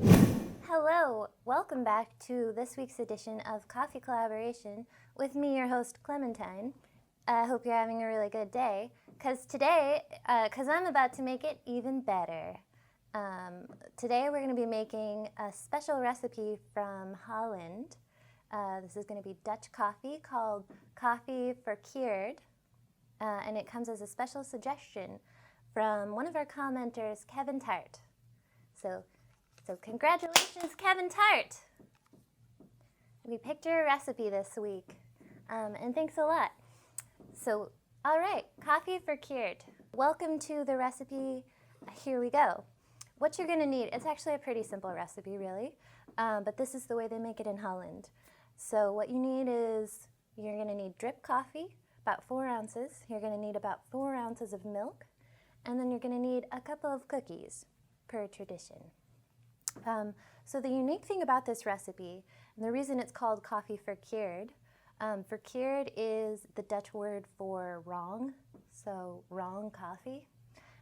Hello, welcome back to this week's edition of Coffee Collaboration with me, your host, Clementine. I hope you're having a really good day, because I'm about to make it even better. Today we're going to be making a special recipe from Holland. This is going to be Dutch coffee called Koffie Verkeerd, and it comes as a special suggestion from one of our commenters, Kevin Tart. So congratulations, Kevin Tart! We picked your recipe this week, and thanks a lot. So, all right, Koffie Verkeerd. Welcome to the recipe. Here we go. What you're gonna need, it's actually a pretty simple recipe, really, but this is the way they make it in Holland. So what you need is, you're gonna need drip coffee, about 4 ounces. You're gonna need about 4 ounces of milk, and then you're gonna need a couple of cookies, per tradition. So the unique thing about this recipe, and the reason it's called Koffie Verkeerd, verkeerd is the Dutch word for wrong, so wrong coffee.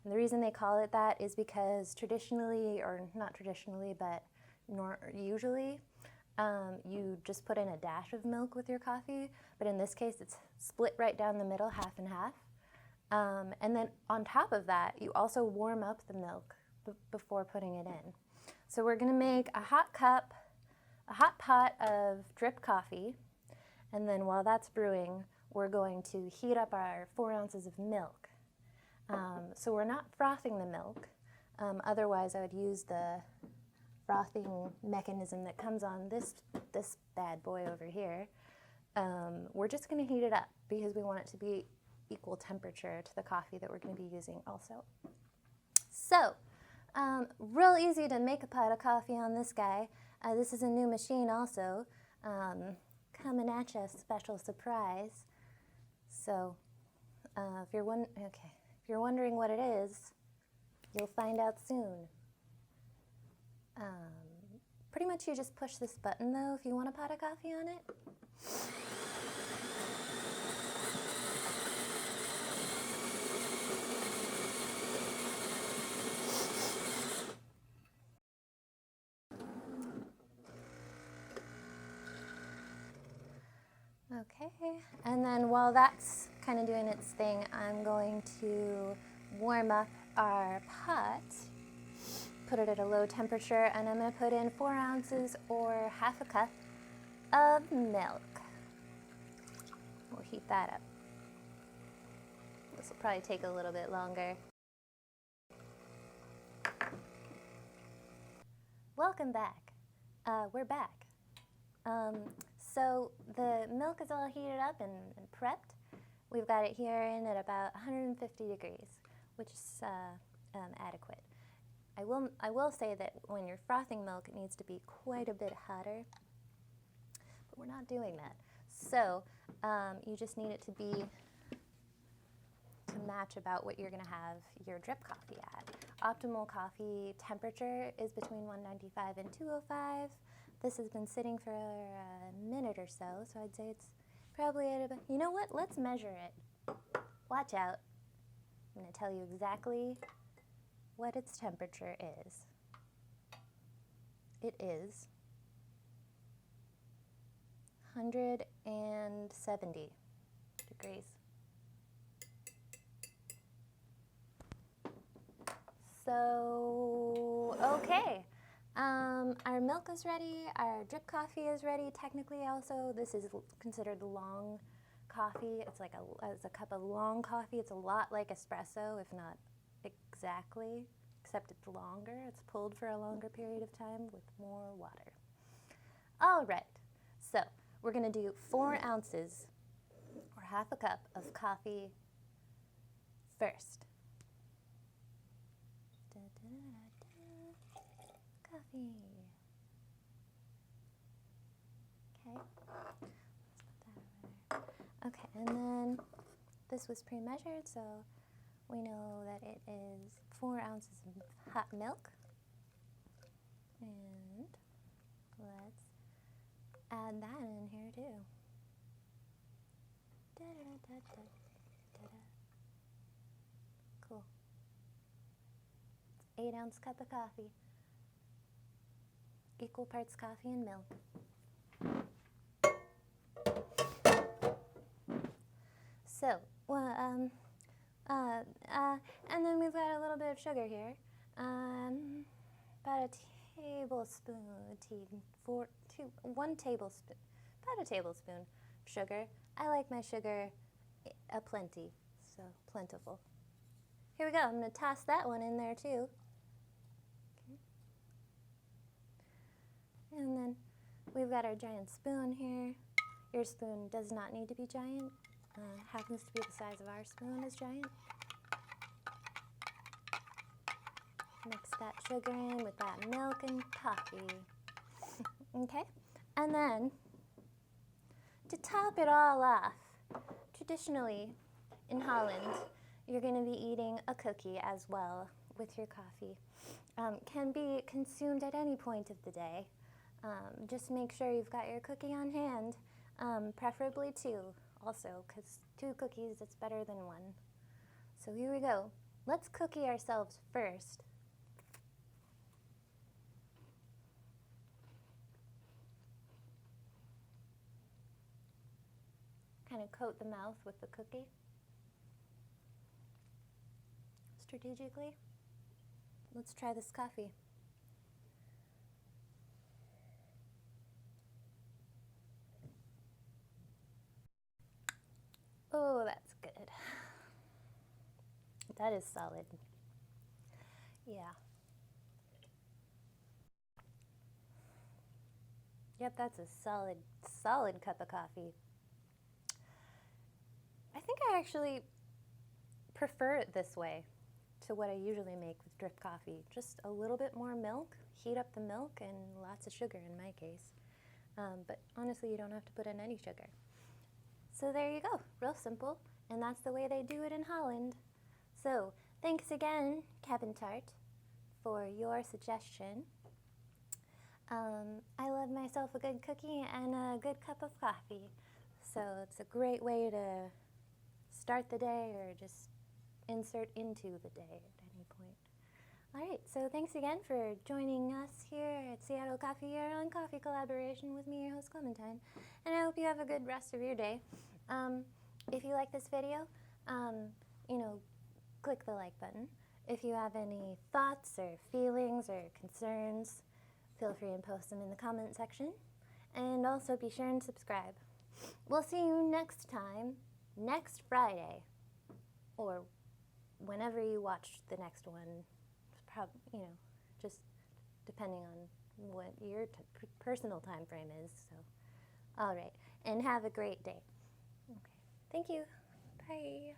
And the reason they call it that is because traditionally, or not traditionally, but usually, you just put in a dash of milk with your coffee, but in this case it's split right down the middle, half and half. And then on top of that, you also warm up the milk before putting it in. So we're going to make a hot pot of drip coffee, and then while that's brewing, we're going to heat up our 4 ounces of milk. So we're not frothing the milk, otherwise I would use the frothing mechanism that comes on this bad boy over here. We're just going to heat it up because we want it to be equal temperature to the coffee that we're going to be using also. So, real easy to make a pot of coffee on this guy. This is a new machine also, coming at you, special surprise. So, if you're wondering what it is, you'll find out soon. Pretty much you just push this button though if you want a pot of coffee on it. Okay, and then while that's kind of doing its thing, I'm going to warm up our pot, put it at a low temperature, and I'm going to put in 4 ounces or half a cup of milk. We'll heat that up. This will probably take a little bit longer. Welcome back. We're back. So the milk is all heated up and prepped. We've got it here in at about 150 degrees, which is adequate. I will say that when you're frothing milk, it needs to be quite a bit hotter, but we're not doing that. So you just need it to match about what you're going to have your drip coffee at. Optimal coffee temperature is between 195 and 205. This has been sitting for a minute or so I'd say it's probably at about, you know what, let's measure it. Watch out. I'm going to tell you exactly what its temperature is. It is 170 degrees. So, okay. Our milk is ready, our drip coffee is ready. Technically also, this is considered long coffee. It's like a cup of long coffee. It's a lot like espresso, if not exactly, except it's longer. It's pulled for a longer period of time with more water. All right, so we're gonna do 4 ounces or half a cup of coffee first. Coffee. Okay, let's put that over there. Okay, and then this was pre-measured, so we know that it is 4 ounces of hot milk. And let's add that in here too. Cool. It's 8-ounce cup of coffee. equal parts coffee and milk. So, and then we've got a little bit of sugar here. About a tablespoon, about a tablespoon of sugar. I like my sugar aplenty, so plentiful. Here we go. I'm going to toss that one in there too. Okay. And then we've got our giant spoon here. Your spoon does not need to be giant. Happens to be the size of our spoon is giant. Mix that sugar in with that milk and coffee. Okay? And then, to top it all off, traditionally in Holland, you're going to be eating a cookie as well with your coffee. Can be consumed at any point of the day. Just make sure you've got your cookie on hand, preferably two also, because 2 cookies is better than 1. So here we go. Let's cookie ourselves first. Kind of coat the mouth with the cookie strategically. Let's try this coffee. Oh, that's good. That is solid. Yeah. Yep, that's a solid cup of coffee. I think I actually prefer it this way to what I usually make with drip coffee. Just a little bit more milk, heat up the milk, and lots of sugar in my case. But honestly, you don't have to put in any sugar. So there you go, real simple, and that's the way they do it in Holland. So thanks again, Kevin Tart, for your suggestion. I love myself a good cookie and a good cup of coffee, so it's a great way to start the day or just insert into the day at any point. All right, so thanks again for joining us here at Seattle Coffee Hour on Coffee Collaboration with me, your host Clementine, and I hope you have a good rest of your day. If you like this video, click the like button. If you have any thoughts or feelings or concerns, feel free and post them in the comment section. And also be sure and subscribe. We'll see you next time, next Friday, or whenever you watch the next one. Just depending on what your personal time frame is. So, all right, and have a great day. Okay, thank you. Bye.